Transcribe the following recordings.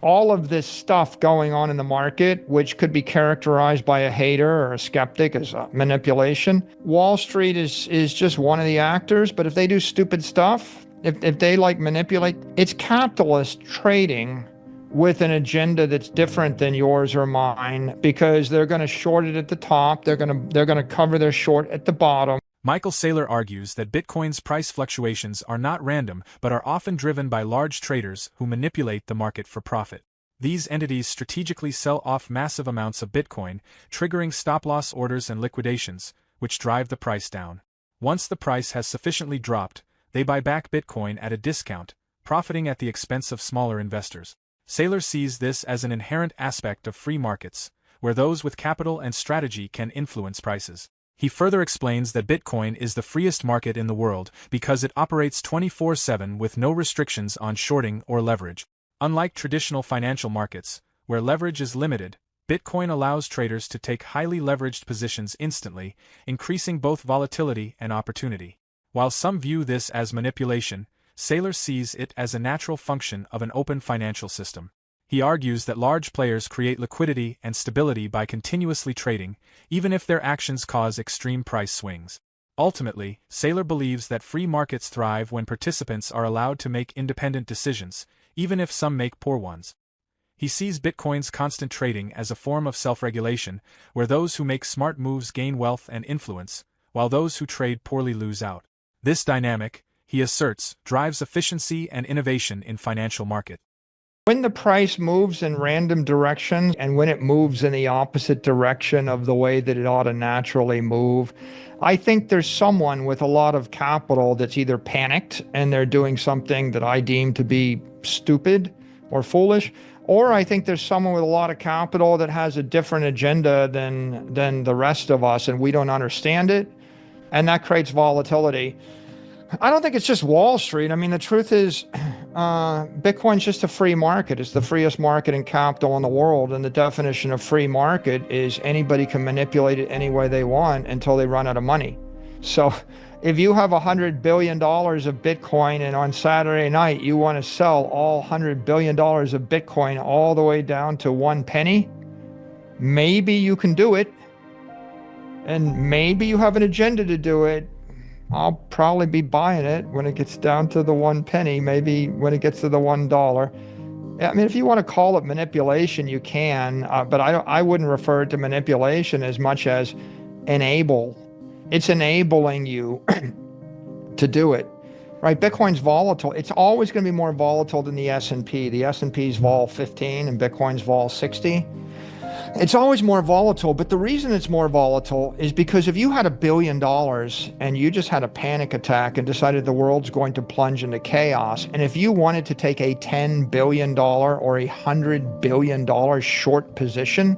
all of this stuff going on in the market, which could be characterized by a hater or a skeptic as manipulation. Wall Street is just one of the actors, but if they do stupid stuff, if they like manipulate, it's capitalist trading with an agenda that's different than yours or mine because they're going to short it at the top, they're going to cover their short at the bottom. Michael Saylor argues that Bitcoin's price fluctuations are not random but are often driven by large traders who manipulate the market for profit. These entities strategically sell off massive amounts of Bitcoin, triggering stop-loss orders and liquidations, which drive the price down. Once the price has sufficiently dropped, they buy back Bitcoin at a discount, profiting at the expense of smaller investors. Saylor sees this as an inherent aspect of free markets, where those with capital and strategy can influence prices. He further explains that Bitcoin is the freest market in the world because it operates 24/7 with no restrictions on shorting or leverage. Unlike traditional financial markets, where leverage is limited, Bitcoin allows traders to take highly leveraged positions instantly, increasing both volatility and opportunity. While some view this as manipulation, Saylor sees it as a natural function of an open financial system. He argues that large players create liquidity and stability by continuously trading, even if their actions cause extreme price swings. Ultimately, Saylor believes that free markets thrive when participants are allowed to make independent decisions, even if some make poor ones. He sees Bitcoin's constant trading as a form of self-regulation, where those who make smart moves gain wealth and influence, while those who trade poorly lose out. This dynamic, he asserts, drives efficiency and innovation in financial markets. When the price moves in random directions and when it moves in the opposite direction of the way that it ought to naturally move, I think there's someone with a lot of capital that's either panicked and they're doing something that I deem to be stupid or foolish, or I think there's someone with a lot of capital that has a different agenda than the rest of us and we don't understand it, and that creates volatility. I don't think it's just Wall Street. I mean, the truth is, Bitcoin's just a free market. It's the freest market in capital in the world. And the definition of free market is anybody can manipulate it any way they want until they run out of money. So if you have $100 billion of Bitcoin and on Saturday night you want to sell all $100 billion of Bitcoin all the way down to 1 penny, maybe you can do it. And maybe you have an agenda to do it. I'll probably be buying it when it gets down to the 1 penny, maybe when it gets to the $1. I mean, if you want to call it manipulation, you can, but I wouldn't refer to manipulation as much as enable. It's enabling you to do it, right? Bitcoin's volatile. It's always going to be more volatile than the S&P. The S&P's vol 15 and Bitcoin's vol 60. It's always more volatile, but the reason it's more volatile is because if you had $1 billion and you just had a panic attack and decided the world's going to plunge into chaos, and if you wanted to take a $10 billion or a $100 billion short position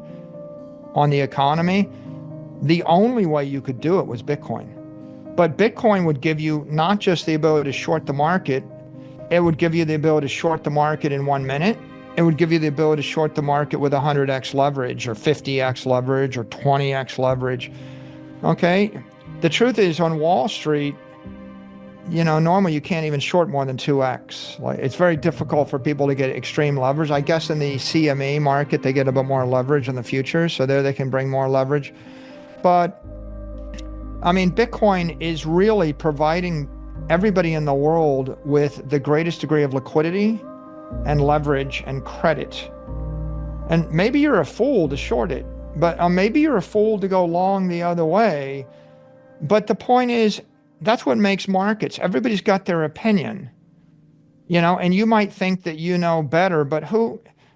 on the economy, the only way you could do it was Bitcoin. But Bitcoin would give you not just the ability to short the market, it would give you the ability to short the market in 1 minute. It would give you the ability to short the market with 100x leverage or 50x leverage or 20x leverage. Okay? The truth is on Wall Street, normally you can't even short more than 2x. Like, it's very difficult for people to get extreme leverage. I guess in the CME market, they get a bit more leverage in the futures, so there they can bring more leverage. But, I mean, Bitcoin is really providing everybody in the world with the greatest degree of liquidity and leverage and credit. And maybe you're a fool to short it, but maybe you're a fool to go long the other way. But the point is, that's what makes markets. Everybody's got their opinion, and you might think that you know better, but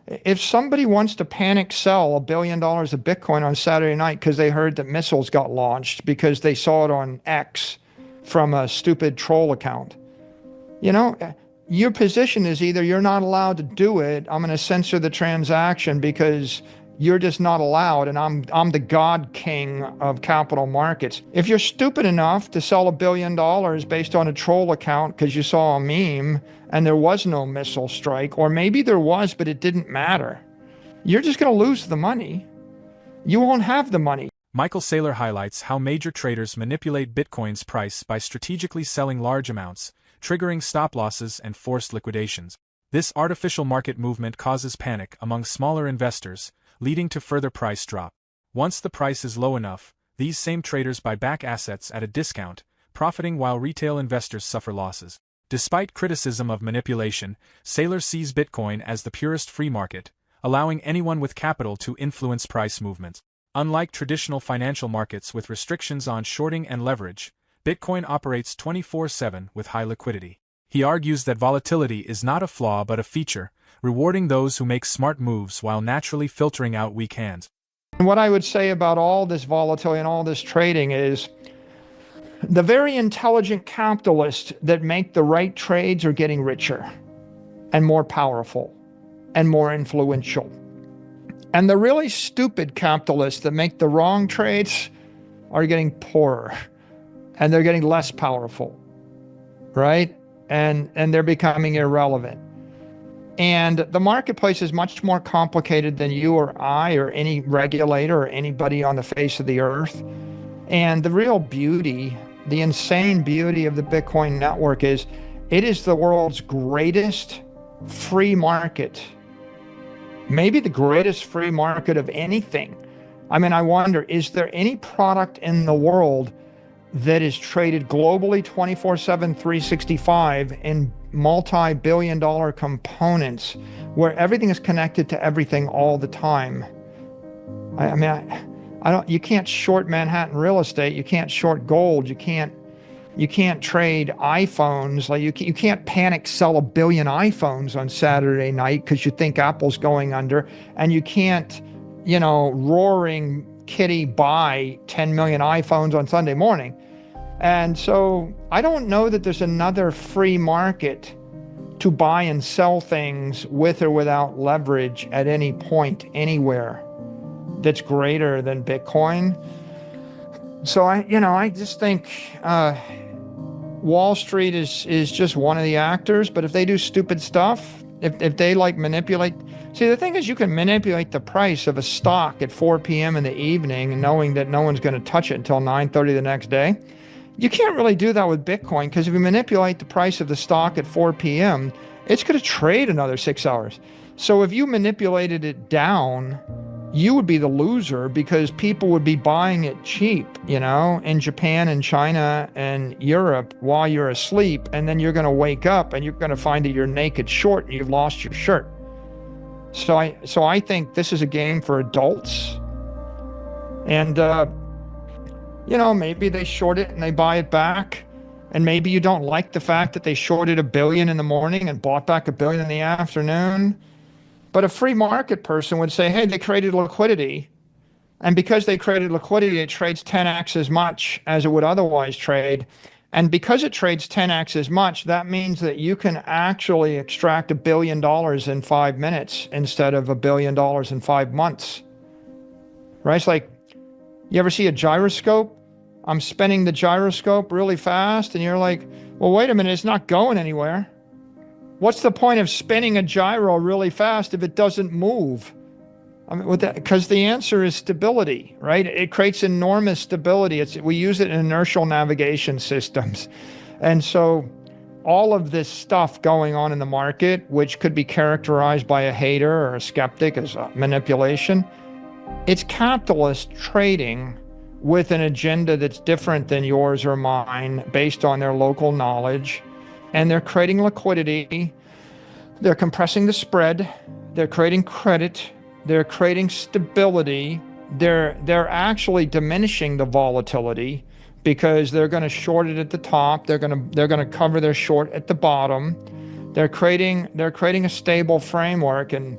if somebody wants to panic sell $1 billion of Bitcoin on Saturday night because they heard that missiles got launched because they saw it on X from a stupid troll account, your position is either you're not allowed to do it, I'm going to censor the transaction because you're just not allowed, and I'm the God King of capital markets. If you're stupid enough to sell $1 billion based on a troll account because you saw a meme and there was no missile strike, or maybe there was, but it didn't matter, you're just going to lose the money. You won't have the money. Michael Saylor highlights how major traders manipulate Bitcoin's price by strategically selling large amounts, triggering stop losses and forced liquidations. This artificial market movement causes panic among smaller investors, leading to further price drop. Once the price is low enough, these same traders buy back assets at a discount, profiting while retail investors suffer losses. Despite criticism of manipulation, Saylor sees Bitcoin as the purest free market, allowing anyone with capital to influence price movements. Unlike traditional financial markets with restrictions on shorting and leverage, Bitcoin operates 24/7 with high liquidity. He argues that volatility is not a flaw but a feature, rewarding those who make smart moves while naturally filtering out weak hands. And what I would say about all this volatility and all this trading is the very intelligent capitalists that make the right trades are getting richer and more powerful and more influential. And the really stupid capitalists that make the wrong trades are getting poorer and they're getting less powerful, right? And they're becoming irrelevant. And the marketplace is much more complicated than you or I or any regulator or anybody on the face of the earth. And the real beauty, the insane beauty of the Bitcoin network is it is the world's greatest free market. Maybe the greatest free market of anything. I mean, I wonder, is there any product in the world that is traded globally 24/7, 365 in multi-billion-dollar components where everything is connected to everything all the time? I don't. You can't short Manhattan real estate. You can't short gold. You can't trade iPhones. Like you can't panic sell 1 billion iPhones on Saturday night because you think Apple's going under, and you can't, roaring kitty buy 10 million iPhones on Sunday morning. And so I don't know that there's another free market to buy and sell things with or without leverage at any point, anywhere, that's greater than Bitcoin. So I just think Wall Street is just one of the actors, but if they do stupid stuff, if they manipulate, see, the thing is, you can manipulate the price of a stock at 4 p.m. in the evening, knowing that no one's going to touch it until 9:30 the next day. You can't really do that with Bitcoin, because if you manipulate the price of the stock at 4 p.m., it's going to trade another 6 hours. So if you manipulated it down, you would be the loser, because people would be buying it cheap, in Japan and China and Europe while you're asleep. And then you're going to wake up and you're going to find that you're naked short and you've lost your shirt. So I think this is a game for adults. And, maybe they short it and they buy it back. And maybe you don't like the fact that they shorted 1 billion in the morning and bought back 1 billion in the afternoon. But a free market person would say, hey, they created liquidity. And because they created liquidity, it trades 10x as much as it would otherwise trade. And because it trades 10x as much, that means that you can actually extract $1 billion in 5 minutes instead of $1 billion in 5 months. Right? It's like, you ever see a gyroscope? I'm spinning the gyroscope really fast, and you're like, well, wait a minute, it's not going anywhere. What's the point of spinning a gyro really fast if it doesn't move? Because the answer is stability, right? It creates enormous stability. We use it in inertial navigation systems. And so all of this stuff going on in the market, which could be characterized by a hater or a skeptic as manipulation, it's capitalist trading with an agenda that's different than yours or mine based on their local knowledge. And they're creating liquidity, they're compressing the spread, they're creating credit, they're creating stability, they're actually diminishing the volatility because they're going to short it at the top, they're going to cover their short at the bottom. They're creating a stable framework, and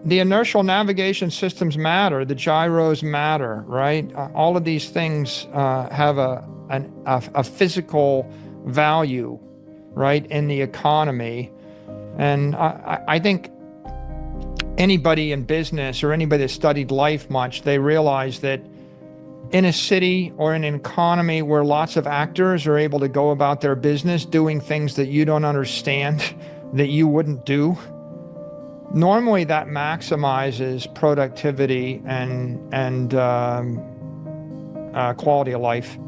the inertial navigation systems matter, the gyros matter, right? All of these things have a physical value, right, in the economy. And I think anybody in business or anybody that studied life much, they realize that in a city or in an economy where lots of actors are able to go about their business doing things that you don't understand, that you wouldn't do, normally that maximizes productivity and quality of life.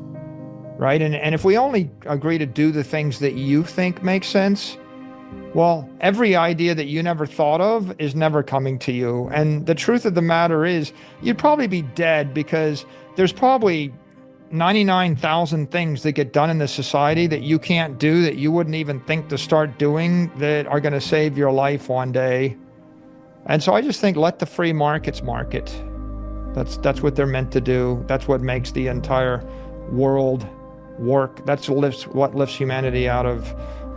Right? And if we only agree to do the things that you think make sense, Well, every idea that you never thought of is never coming to you. And the truth of the matter is, you'd probably be dead because there's probably 99,000 things that get done in this society that you can't do, that you wouldn't even think to start doing, that are going to save your life one day. And so I just think let the free markets market. That's what they're meant to do. That's what makes the entire world work. That's what lifts humanity out of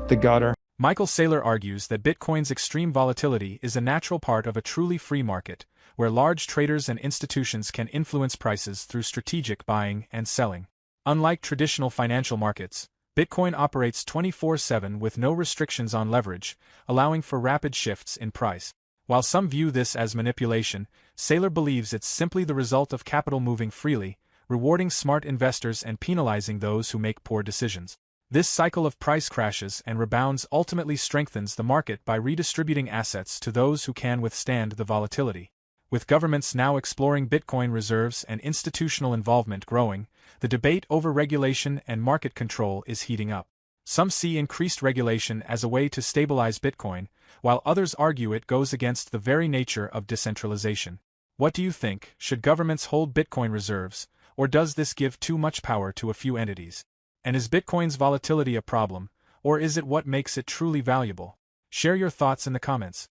the gutter. Michael Saylor argues that Bitcoin's extreme volatility is a natural part of a truly free market, where large traders and institutions can influence prices through strategic buying and selling. Unlike traditional financial markets, Bitcoin operates 24/7 with no restrictions on leverage, allowing for rapid shifts in price. While some view this as manipulation, Saylor believes it's simply the result of capital moving freely, rewarding smart investors and penalizing those who make poor decisions. This cycle of price crashes and rebounds ultimately strengthens the market by redistributing assets to those who can withstand the volatility. With governments now exploring Bitcoin reserves and institutional involvement growing, the debate over regulation and market control is heating up. Some see increased regulation as a way to stabilize Bitcoin, while others argue it goes against the very nature of decentralization. What do you think? Should governments hold Bitcoin reserves, or does this give too much power to a few entities? And is Bitcoin's volatility a problem, or is it what makes it truly valuable? Share your thoughts in the comments.